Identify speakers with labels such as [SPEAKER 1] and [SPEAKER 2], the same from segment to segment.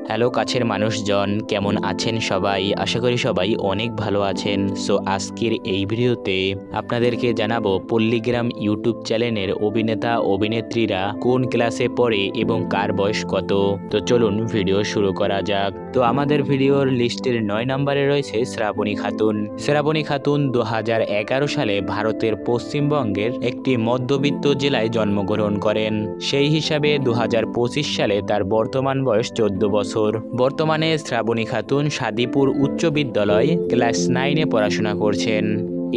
[SPEAKER 1] Hello কাছের মানুষজন, কেমন আছেন সবাই? আশা করি সবাই অনেক ভালো আছেন। সো আজকের এই ভিডিওতে আপনাদেরকে জানাবো পল্লীগ্রাম ইউটিউব চ্যানেলের অভিনেতা অভিনেত্রীরা কোন ক্লাসে পড়ে এবং কার বয়স কত। তো চলুন ভিডিও শুরু করা যাক। তো আমাদের ভিডিওর লিস্টের 9 নম্বরে রয়েছে শ্রাবণী খাতুন। শ্রাবণী খাতুন 2011 সালে ভারতের পশ্চিমবঙ্গের একটি মধ্যবিত্ত জেলায় জন্মগ্রহণ করেন। সেই হিসাবে 2025 সালে তার বর্তমান বয়স 14 বছর। বর্তমানে শ্রাবণী খাতুন সাদিপুর উচ্চ বিদ্যালয় ক্লাস 9-এ পড়াশোনা করছেন।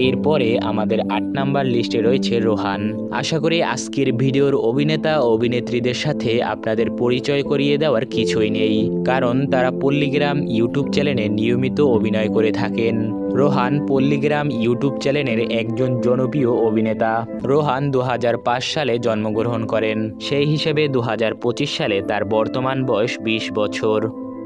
[SPEAKER 1] এরপরে আমাদের 8 নাম্বার লিস্টে রয়েছে রোহান। আশা করি আজকের ভিডিওর অভিনেতা ও অভিনেত্রীদের সাথে আপনাদের পরিচয় করিয়ে দেওয়ার কিছুই নেই, কারণ তারা পল্লীগ্রাম ইউটিউব চ্যানেলে নিয়মিত অভিনয় করে থাকেন। রোহান পল্লীগ্রাম ইউটিউব চ্যানেলের একজন জনপ্রিয় অভিনেতা। রোহান 2005 সালে জন্মগ্রহণ করেন। সেই হিসেবে 2025 সালে তার বর্তমান বয়স 20 বছর।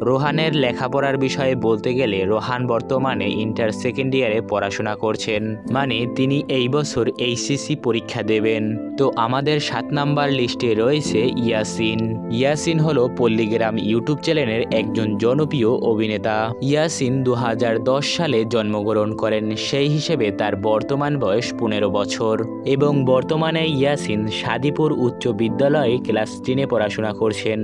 [SPEAKER 1] রোহানের লেখাপড়ার বিষয়ে বলতে গেলে রোহান বর্তমানে ইন্টার সেকেন্ড ইয়ারে পড়াশোনা করছেন, মানে তিনি এই বছর এইচএসসি পরীক্ষা দেবেন। তো আমাদের 7 নাম্বার লিস্টে রয়েছে ইয়াসিন। ইয়াসিন হলো পল্লীগ্রাম ইউটিউব চ্যানেলের একজন জনপ্রিয় অভিনেতা। ইয়াসিন 2010 সালে জন্মগ্রহণ করেন। সেই হিসেবে তার বর্তমান বয়স 15 বছর এবং বর্তমানে ইয়াসিন সাদিপুর উচ্চ বিদ্যালয়ে ক্লাস 10-এ পড়াশোনা করছেন।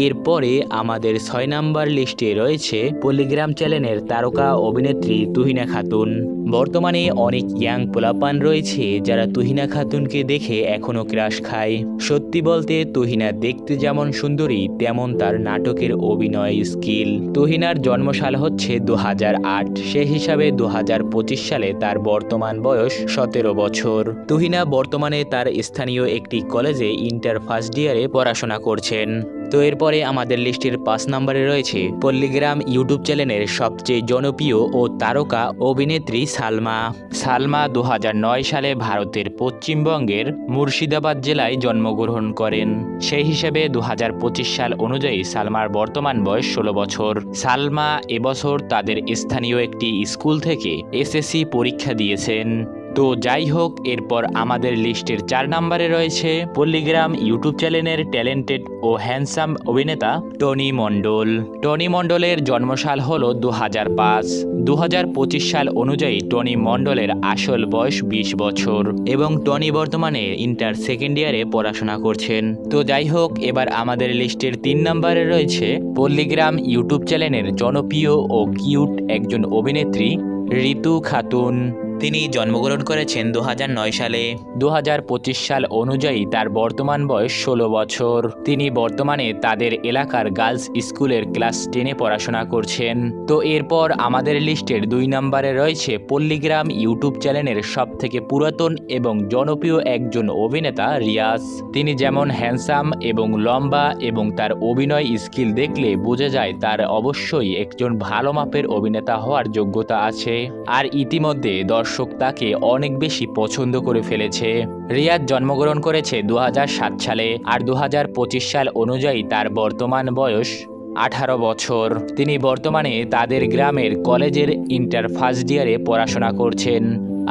[SPEAKER 1] এরপরে আমাদের 6 নাম্বার লিস্টে রয়েছে পল্লীগ্রাম চ্যানেলের তারকা অভিনেত্রী তুহিনা খাতুন। বর্তমানে অনেক ইয়াং পোলাপান রয়েছে যারা তুহিনা খাতুনকে দেখে এখনো ক্রাশ খায়। সত্যি বলতে তুহিনা দেখতে যেমন সুন্দরী তেমন তার নাটকের অভিনয় স্কিল। তুহিনার জন্মসাল হচ্ছে 2008, সে হিসাবে 2025 সালে তার বর্তমান বয়স 17 বছর। তুহিনা বর্তমানে তার স্থানীয় একটি কলেজে ইন্টার ফার্স্ট ইয়ারে পড়াশোনা করছেন। তো এরপরে আমাদের লিস্টের 5 নম্বরে রয়েছে পল্লীগ্রাম ইউটিউব চ্যানেলের সবচেয়ে জনপ্রিয় ও তারকা অভিনেত্রী সালমা। সালমা 2009 সালে ভারতের পশ্চিমবঙ্গের মুর্শিদাবাদ জেলায় জন্মগ্রহণ করেন। সেই হিসেবে 2025 সাল অনুযায়ী সালমার বর্তমান বয়স 16 বছর। সালমা এবছর তাদের স্থানীয় একটি স্কুল থেকে এসএসসি পরীক্ষা দিয়েছেন। তো যাই হোক, এরপর আমাদের লিস্টের 4 নম্বরে রয়েছে পল্লীগ্রাম ইউটিউব চ্যানেলের ট্যালেন্টেড ও হ্যান্ডসাম অভিনেতা টনি মণ্ডল। টনি মণ্ডলের জন্মসাল হল 2005। 2025 সাল অনুযায়ী টনি মণ্ডলের আসল বয়স 20 বছর এবং টনি বর্তমানে ইন্টার সেকেন্ড ইয়ারে পড়াশোনা করছেন। তো যাই হোক, এবার আমাদের লিস্টের 3 নম্বরে রয়েছে পল্লীগ্রাম ইউটিউব চ্যানেলের জনপ্রিয় ও কিউট একজন অভিনেত্রী ঋতু খাতুন। তিনি জন্মগ্রহণ করেছেন 2009 সালে। 2025 সাল অনুযায়ী তার বর্তমান বয়স 16 বছর। তিনি বর্তমানে তাদের এলাকার গার্লস স্কুলের ক্লাস 10-এ পড়াশোনা করছেন। তো এরপর আমাদের লিস্টের 2 নম্বরে রয়েছে পল্লীগ্রাম ইউটিউব চ্যানেলের সবথেকে পুরাতন এবং জনপ্রিয় একজন অভিনেতা রিয়াজ। তিনি যেমন হ্যান্ডসাম এবং লম্বা এবং তার অভিনয় স্কিল দেখলে বোঝা যায় তার অবশ্যই একজন ভালো মাপের অভিনেতা হওয়ার যোগ্যতা আছে। আর ইতিমধ্যে দর্শক তাকে অনেক বেশি পছন্দ করে ফেলেছে। রিয়াজ জন্মগ্রহণ করেছে 2007 সালে আর 2025 সাল অনুযায়ী তার বর্তমান বয়স 18 বছর। তিনি বর্তমানে তাদের গ্রামের কলেজের ইন্টার ফার্স্ট ইয়ারে পড়াশোনা করছেন।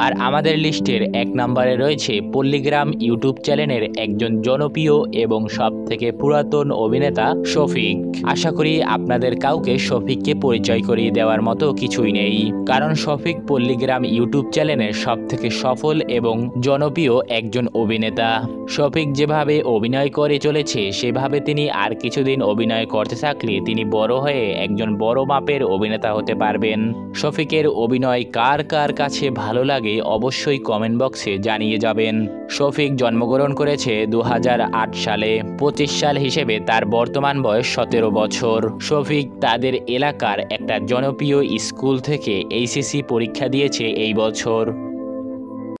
[SPEAKER 1] আর আমাদের লিস্টের 1 নম্বরে রয়েছে পল্লীগ্রাম ইউটিউব চ্যানেলের একজন জনপ্রিয় এবং সবথেকে পুরাতন অভিনেতা শফিক। আশা করি আপনাদের কাউকে শফিককে পরিচয় করিয়ে দেওয়ার মতো কিছুই নেই, কারণ শফিক পল্লীগ্রাম ইউটিউব চ্যানেলের সবথেকে সফল এবং জনপ্রিয় একজন অভিনেতা। শফিক যেভাবে অভিনয় করে চলেছে সেভাবে তিনি আর কিছুদিন অভিনয় করতে থাকলে তিনি বড় হয়ে একজন বড় মাপের অভিনেতা হতে পারবেন। শফিকের অভিনয় কার কার কাছে ভালো লাগে অবশ্যই কমেন্ট বক্সে জানিয়ে যাবেন। শফিক জন্মগ্রহণ করেছে 2008 সালে। 25 সাল হিসেবে তার বর্তমান বয়স 17 বছর। শফিক তাদের এলাকার একটা জনপ্রিয় স্কুল থেকে এইচএসসি পরীক্ষা দিয়েছে এই বছর।